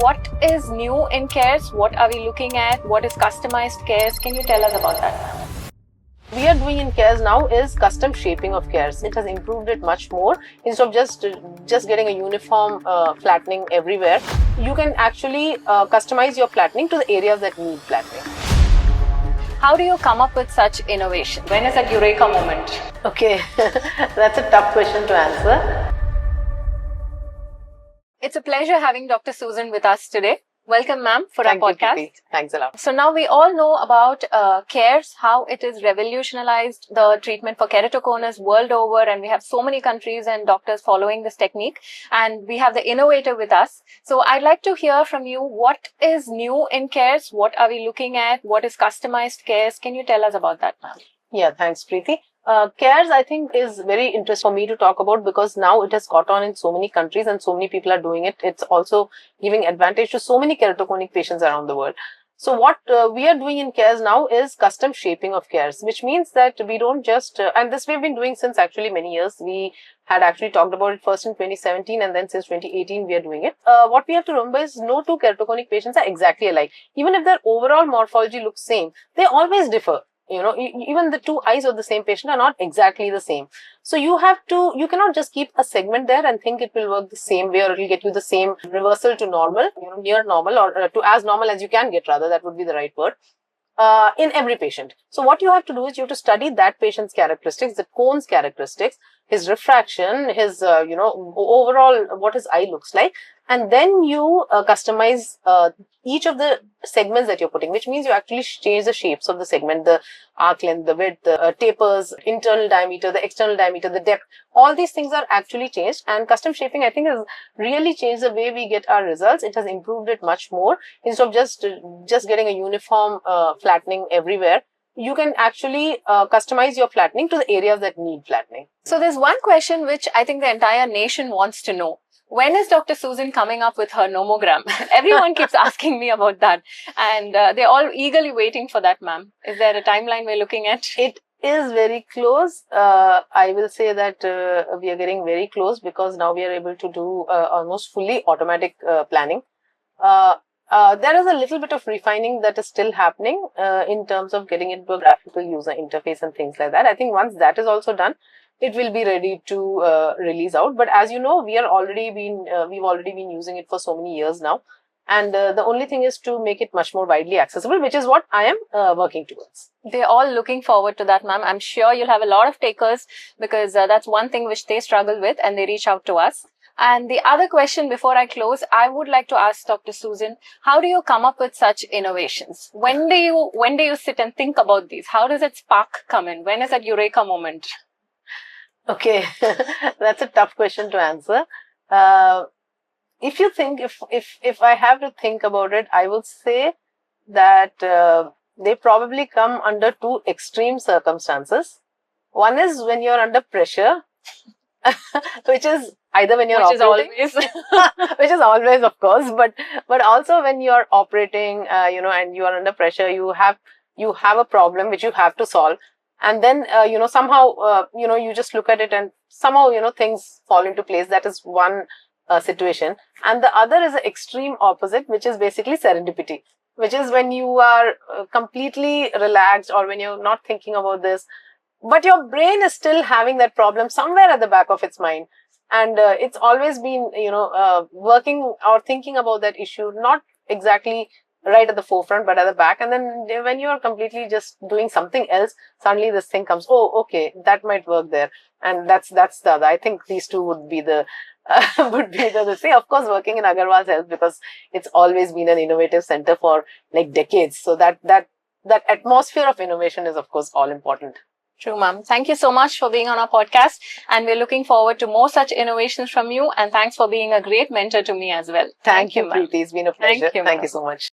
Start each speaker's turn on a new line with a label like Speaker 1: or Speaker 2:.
Speaker 1: What is new in CAIRS? What are we looking at? What is customized CAIRS? Can you tell us about that?
Speaker 2: We are doing in CAIRS now is custom shaping of CAIRS. It has improved it much more. Instead of just getting a uniform flattening everywhere, you can actually customize your flattening to the areas that need flattening.
Speaker 1: How do you come up with such innovation? When is that eureka moment?
Speaker 2: Okay, that's a tough question to answer.
Speaker 1: It's a pleasure having Dr. Soosan with us today. Welcome, ma'am, for our podcast.
Speaker 2: Preethi. Thanks a lot.
Speaker 1: So now we all know about CAIRS, how it has revolutionized the treatment for keratoconus world over, and we have so many countries and doctors following this technique. And we have the innovator with us. So I'd like to hear from you, what is new in CAIRS? What are we looking at? What is customized CAIRS? Can you tell us about that, ma'am?
Speaker 2: Yeah, thanks, Preethi. CAIRS, I think, is very interesting for me to talk about because now it has caught on in so many countries and so many people are doing it. It's also giving advantage to so many keratoconic patients around the world. So what we are doing in CAIRS now is custom shaping of CAIRS, which means that we don't just, and this we've been doing since actually many years. We had actually talked about it first in 2017 and then since 2018 we are doing it. What we have to remember is no two keratoconic patients are exactly alike. Even if their overall morphology looks same, they always differ. You know, even the two eyes of the same patient are not exactly the same. So you cannot just keep a segment there and think it will work the same way or it will get you the same reversal to normal, near normal or to as normal as you can get, rather, that would be the right word, in every patient. So what you have to do is you have to study that patient's characteristics, the cone's characteristics, his refraction, his, overall what his eye looks like. And then you customize each of the segments that you're putting, which means you actually change the shapes of the segment, the arc length, the width, the tapers, internal diameter, the external diameter, the depth. All these things are actually changed. And custom shaping, I think, has really changed the way we get our results. It has improved it much more. Instead of just getting a uniform flattening everywhere, you can actually customize your flattening to the areas that need flattening.
Speaker 1: So there's one question which I think the entire nation wants to know. When is Dr. Soosan coming up with her nomogram? Everyone keeps asking me about that. And they're all eagerly waiting for that, ma'am. Is there a timeline we're looking at?
Speaker 2: It is very close. I will say that we are getting very close because now we are able to do almost fully automatic planning. There is a little bit of refining that is still happening in terms of getting into a graphical user interface and things like that. I think once that is also done, it will be ready to release out. But as you know, we've already been using it for so many years now. And the only thing is to make it much more widely accessible, which is what I am working towards.
Speaker 1: They're all looking forward to that, ma'am. I'm sure you'll have a lot of takers because that's one thing which they struggle with and they reach out to us. And the other question before I close, I would like to ask Dr. Soosan, how do you come up with such innovations? When do you sit and think about these? How does that spark come in? When is that eureka moment?
Speaker 2: Okay, that's a tough question to answer. If you think, if I have to think about it, I would say that they probably come under two extreme circumstances. One is when you're under pressure, which is either when you're operating, which is always, of course, but also when you're operating, and you are under pressure, you have a problem which you have to solve. And then, somehow, you just look at it and somehow, things fall into place. That is one situation. And the other is the extreme opposite, which is basically serendipity, which is when you are completely relaxed or when you're not thinking about this, but your brain is still having that problem somewhere at the back of its mind. And it's always been, working or thinking about that issue, not exactly right at the forefront, but at the back. And then when you are completely just doing something else, suddenly this thing comes, oh, okay, that might work there. And that's the other. I think these two would be the same. Of course, working in Agarwal's helps because it's always been an innovative center for like decades. So that atmosphere of innovation is, of course, all important.
Speaker 1: True, ma'am. Thank you so much for being on our podcast. And we're looking forward to more such innovations from you. And thanks for being a great mentor to me as well.
Speaker 2: Thank you, Preethi. It's been a pleasure.
Speaker 1: Thank you
Speaker 2: so much.